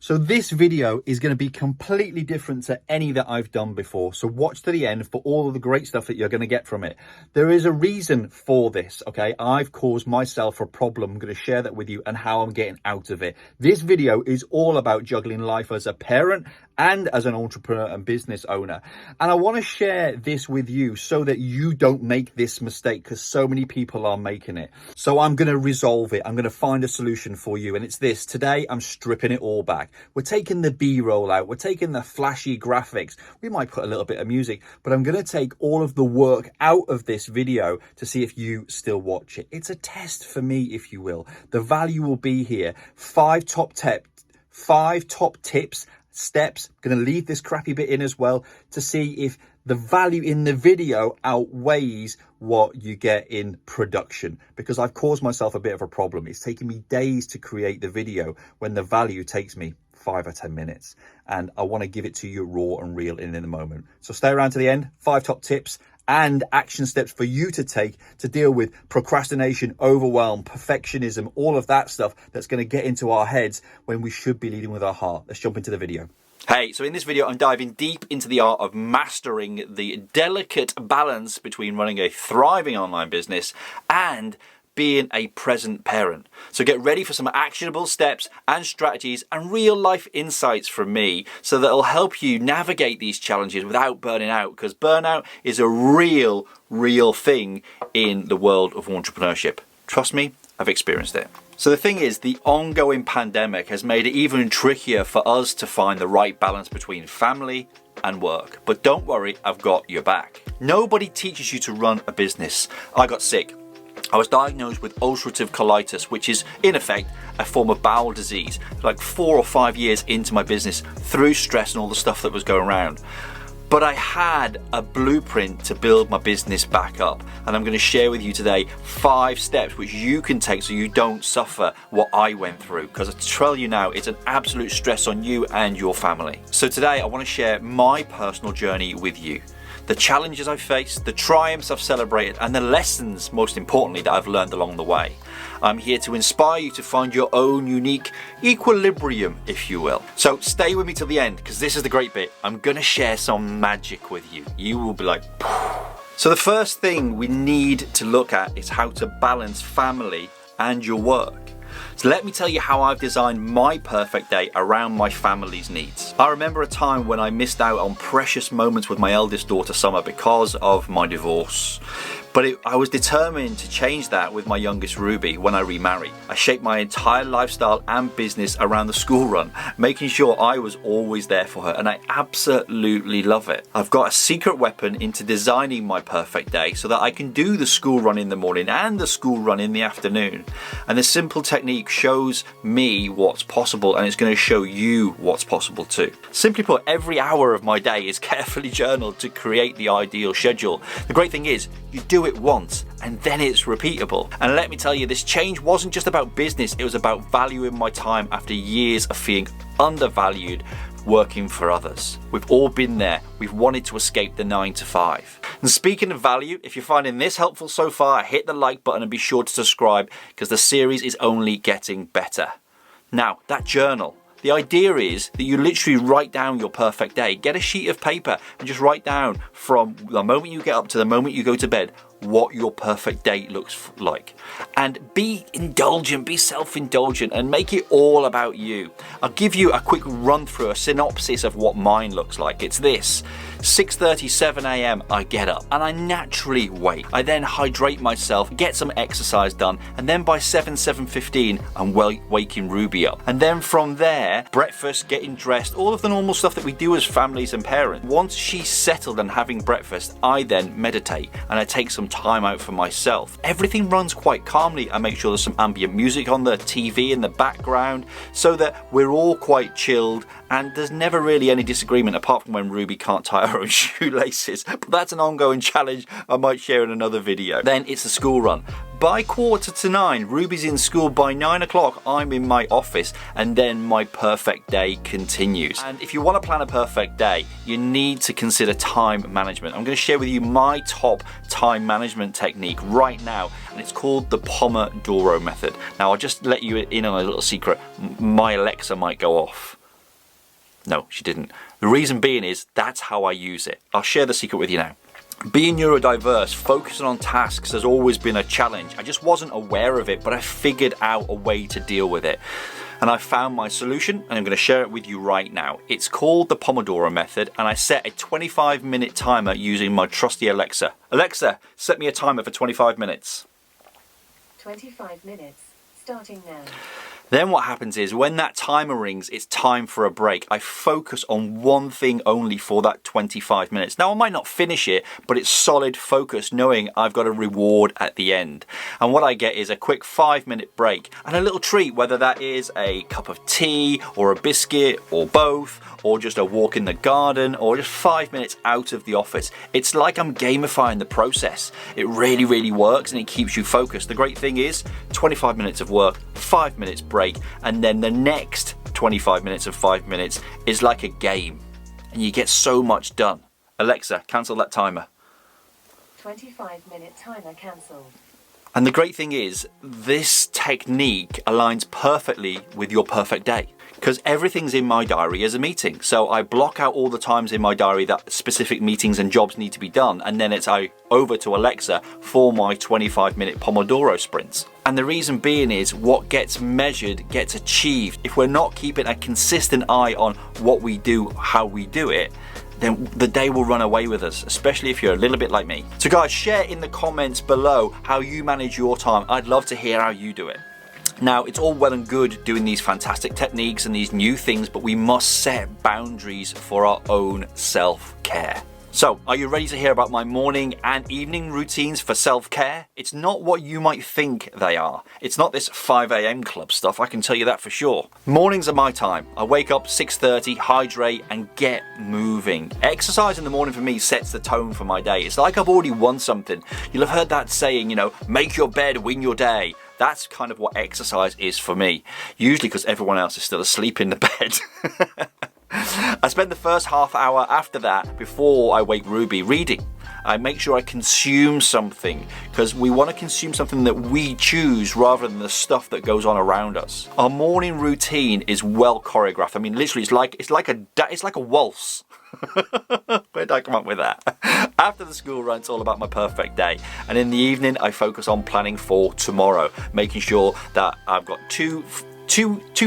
So this video is going to be completely different to any that I've done before. So watch to the end for all of the great stuff that you're going to get from it. There is a reason for this, okay? I've caused myself a problem. I'm going to share that with you and how I'm getting out of it. This video is all about juggling life as a parent and as an entrepreneur and business owner. And I want to share this with you so that you don't make this mistake, because so many people are making it. So I'm going to resolve it. I'm going to find a solution for you. And it's this. Today, I'm stripping it all back. We're taking the B-roll out. We're taking the flashy graphics. We might put a little bit of music, but I'm going to take all of the work out of this video to see if you still watch it. It's a test for me, if you will. The value will be here. 5 top tips, steps. I'm going to leave this crappy bit in as well to see if the value in the video outweighs what you get in production, because I've caused myself a bit of a problem. It's taking me days to create the video when the value takes me 5 or 10 minutes, and I want to give it to you raw and real in a moment. So stay around to the end. 5 top tips and action steps for you to take to deal with procrastination, overwhelm, perfectionism, all of that stuff that's going to get into our heads when we should be leading with our heart. Let's jump into the video. Hey, so in this video, I'm diving deep into the art of mastering the delicate balance between running a thriving online business and being a present parent. So get ready for some actionable steps and strategies and real life insights from me, so that it'll help you navigate these challenges without burning out, because burnout is a real thing in the world of entrepreneurship. Trust me, I've experienced it. So the thing is, the ongoing pandemic has made it even trickier for us to find the right balance between family and work. But don't worry, I've got your back. Nobody teaches you to run a business. I got sick. I was diagnosed with ulcerative colitis, which is in effect a form of bowel disease, like 4 or 5 years into my business, through stress and all the stuff that was going around. But I had a blueprint to build my business back up, and I'm going to share with you today 5 steps which you can take so you don't suffer what I went through, because I tell you now, it's an absolute stress on you and your family. So today I want to share my personal journey with you. The challenges I've faced, the triumphs I've celebrated, and the lessons, most importantly, that I've learned along the way. I'm here to inspire you to find your own unique equilibrium, if you will. So stay with me till the end, because this is the great bit. I'm going to share some magic with you. You will be like, phew. So the first thing we need to look at is how to balance family and your work. So let me tell you how I've designed my perfect day around my family's needs. I remember a time when I missed out on precious moments with my eldest daughter Summer because of my divorce. But I was determined to change that with my youngest Ruby when I remarried. I shaped my entire lifestyle and business around the school run, making sure I was always there for her, and I absolutely love it. I've got a secret weapon into designing my perfect day so that I can do the school run in the morning and the school run in the afternoon. And the simple technique shows me what's possible, and it's going to show you what's possible too. Simply put, every hour of my day is carefully journaled to create the ideal schedule. The great thing is, you do it once and then it's repeatable. And let me tell you, this change wasn't just about business, it was about valuing my time after years of feeling undervalued working for others. We've all been there. We've wanted to escape the 9 to 5. And speaking of value, if you're finding this helpful so far, hit the like button and be sure to subscribe, because the series is only getting better. Now, that journal. The idea is that you literally write down your perfect day. Get a sheet of paper and just write down from the moment you get up to the moment you go to bed what your perfect day looks like. And be indulgent, be self-indulgent, and make it all about you. I'll give you a quick run through, a synopsis of what mine looks like. It's this. 6:30, 7 a.m. I get up and I naturally wake. I then hydrate myself, get some exercise done, and then by 7:15 I'm waking Ruby up. And then from there, breakfast, getting dressed, all of the normal stuff that we do as families and parents. Once she's settled and having breakfast, I then meditate and I take some time out for myself. Everything runs quite calmly. I make sure there's some ambient music on the TV in the background so that we're all quite chilled, and there's never really any disagreement apart from when Ruby can't tie her own shoelaces. But that's an ongoing challenge I might share in another video. Then it's the school run. By 8:45, Ruby's in school. By 9 o'clock, I'm in my office, and then my perfect day continues. And if you want to plan a perfect day, you need to consider time management. I'm going to share with you my top time management technique right now, and it's called the Pomodoro method. Now, I'll just let you in on a little secret. My Alexa might go off. No, she didn't. The reason being is that's how I use it. I'll share the secret with you now. Being neurodiverse, focusing on tasks has always been a challenge. I just wasn't aware of it, but I figured out a way to deal with it. And I found my solution, and I'm going to share it with you right now. It's called the Pomodoro method, and I set a 25-minute timer using my trusty Alexa. Alexa, set me a timer for 25 minutes. 25 minutes, starting now. Then what happens is when that timer rings, it's time for a break. I focus on one thing only for that 25 minutes. Now, I might not finish it, but it's solid focus knowing I've got a reward at the end. And what I get is a quick 5-minute break and a little treat, whether that is a cup of tea or a biscuit or both, or just a walk in the garden, or just 5 minutes out of the office. It's like I'm gamifying the process. It really, really works and it keeps you focused. The great thing is 25 minutes of work, 5 minutes break, and then the next 25 minutes of 5 minutes is like a game. And you get so much done. Alexa, cancel that timer. 25-minute timer cancelled. And the great thing is, this technique aligns perfectly with your perfect day, because everything's in my diary as a meeting. So I block out all the times in my diary that specific meetings and jobs need to be done, and then it's over to Alexa for my 25-minute Pomodoro sprints. And the reason being is what gets measured gets achieved. If we're not keeping a consistent eye on what we do, how we do it, then the day will run away with us, especially if you're a little bit like me. So guys, share in the comments below how you manage your time. I'd love to hear how you do it. Now, it's all well and good doing these fantastic techniques and these new things, but we must set boundaries for our own self-care. So, are you ready to hear about my morning and evening routines for self-care? It's not what you might think they are. It's not this 5 a.m. club stuff, I can tell you that for sure. Mornings are my time. I wake up 6:30, hydrate, and get moving. Exercise in the morning for me sets the tone for my day. It's like I've already won something. You'll have heard that saying, you know, make your bed, win your day. That's kind of what exercise is for me. Usually because everyone else is still asleep in the bed. I spend the first half hour after that, before I wake Ruby, reading. I make sure I consume something, because we want to consume something that we choose rather than the stuff that goes on around us. Our morning routine is well choreographed. I mean, literally, it's like a waltz. Where did I come up with that? After the school run, it's all about my perfect day, and in the evening, I focus on planning for tomorrow, making sure that I've got two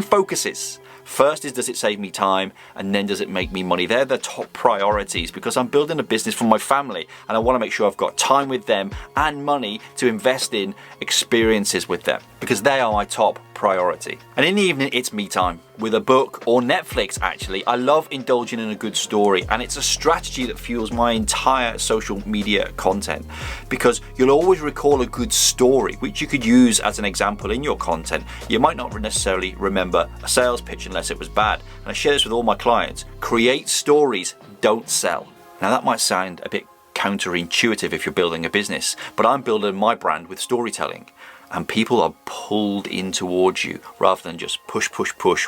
focuses. First is, does it save me time? And then, does it make me money? They're the top priorities, because I'm building a business for my family and I want to make sure I've got time with them and money to invest in experiences with them, because they are my top priority. And in the evening, it's me time with a book or Netflix. Actually, I love indulging in a good story, and it's a strategy that fuels my entire social media content, because you'll always recall a good story which you could use as an example in your content. You might not necessarily remember a sales pitch unless it was bad, and I share this with all my clients. Create stories, don't sell. Now, that might sound a bit counterintuitive if you're building a business, but I'm building my brand with storytelling, and people are pulled in towards you rather than just push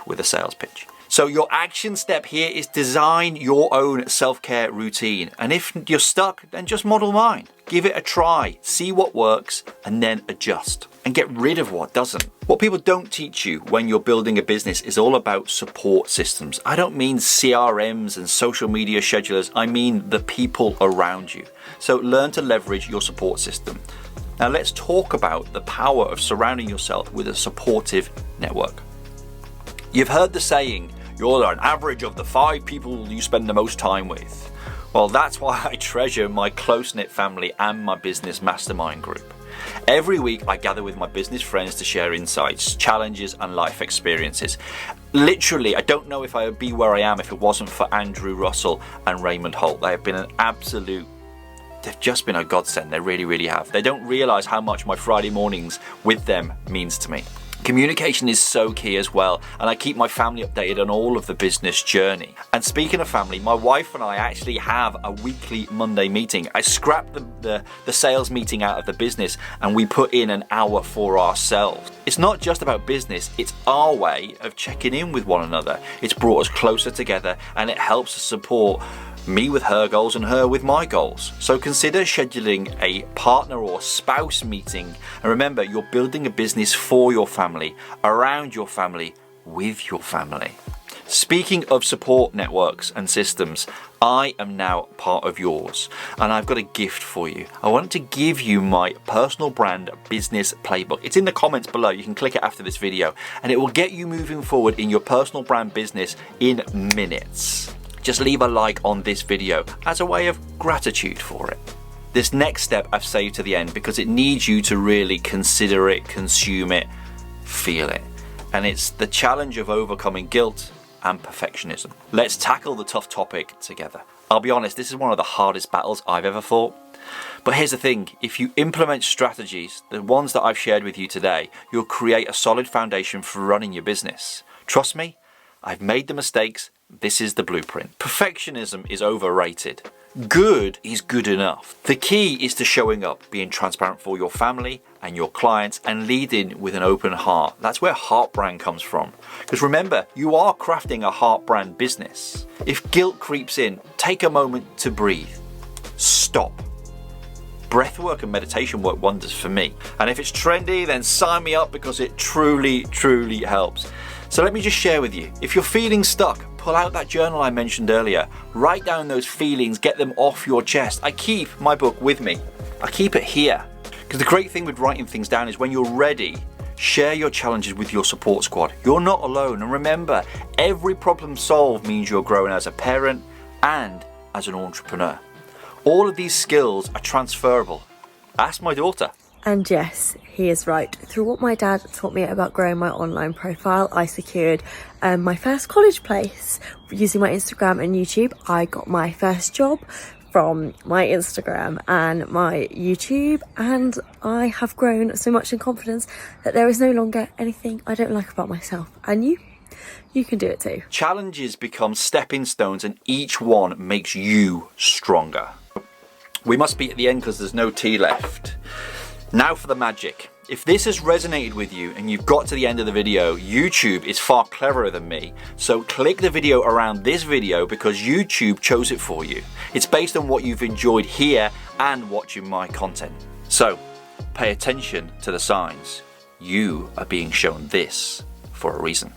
with a sales pitch. So your action step here is design your own self-care routine. And if you're stuck, then just model mine. Give it a try, see what works, and then adjust. And get rid of what doesn't. What people don't teach you when you're building a business is all about support systems. I don't mean CRMs and social media schedulers. I mean the people around you. So learn to leverage your support system. Now let's talk about the power of surrounding yourself with a supportive network. You've heard the saying, you're an average of the 5 people you spend the most time with. Well, that's why I treasure my close-knit family and my business mastermind group. Every week I gather with my business friends to share insights, challenges, and life experiences. Literally, I don't know if I would be where I am if it wasn't for Andrew Russell and Raymond Holt. They have been they've just been a godsend. They really, really have. They don't realize how much my Friday mornings with them means to me. Communication is so key as well, and I keep my family updated on all of the business journey. And speaking of family, my wife and I actually have a weekly Monday meeting. I scrapped the sales meeting out of the business and we put in an hour for ourselves. It's not just about business, it's our way of checking in with one another. It's brought us closer together, and it helps us support me with her goals and her with my goals. So consider scheduling a partner or spouse meeting. And remember, you're building a business for your family, around your family, with your family. Speaking of support networks and systems, I am now part of yours, and I've got a gift for you. I want to give you my personal brand business playbook. It's in the comments below. You can click it after this video, and it will get you moving forward in your personal brand business in minutes. Just leave a like on this video as a way of gratitude for it. This next step I've saved to the end because it needs you to really consider it, consume it, feel it. And it's the challenge of overcoming guilt and perfectionism. Let's tackle the tough topic together. I'll be honest, this is one of the hardest battles I've ever fought. But here's the thing, if you implement strategies, the ones that I've shared with you today, you'll create a solid foundation for running your business. Trust me, I've made the mistakes. This is the blueprint. Perfectionism is overrated. Good is good enough. The key is to showing up, being transparent for your family and your clients, and leading with an open heart. That's where heart brand comes from. Because remember, you are crafting a heart brand business. If guilt creeps in, take a moment to breathe. Stop. Breathwork and meditation work wonders for me. And if it's trendy, then sign me up because it truly, truly helps. So let me just share with you, if you're feeling stuck, pull out that journal I mentioned earlier. Write down those feelings, get them off your chest. I keep my book with me. I keep it here. Because the great thing with writing things down is when you're ready, share your challenges with your support squad. You're not alone. And remember, every problem solved means you're growing as a parent and as an entrepreneur. All of these skills are transferable. Ask my daughter. And yes, he is right. Through what my dad taught me about growing my online profile, I secured my first college place using my Instagram and YouTube. I got my first job from my Instagram and my YouTube, and I have grown so much in confidence that there is no longer anything I don't like about myself. And you can do it too. Challenges become stepping stones, and each one makes you stronger. We must be at the end because there's no tea left. Now for the magic. If this has resonated with you and you've got to the end of the video, YouTube is far cleverer than me. So click the video around this video because YouTube chose it for you. It's based on what you've enjoyed here and watching my content. So pay attention to the signs. You are being shown this for a reason.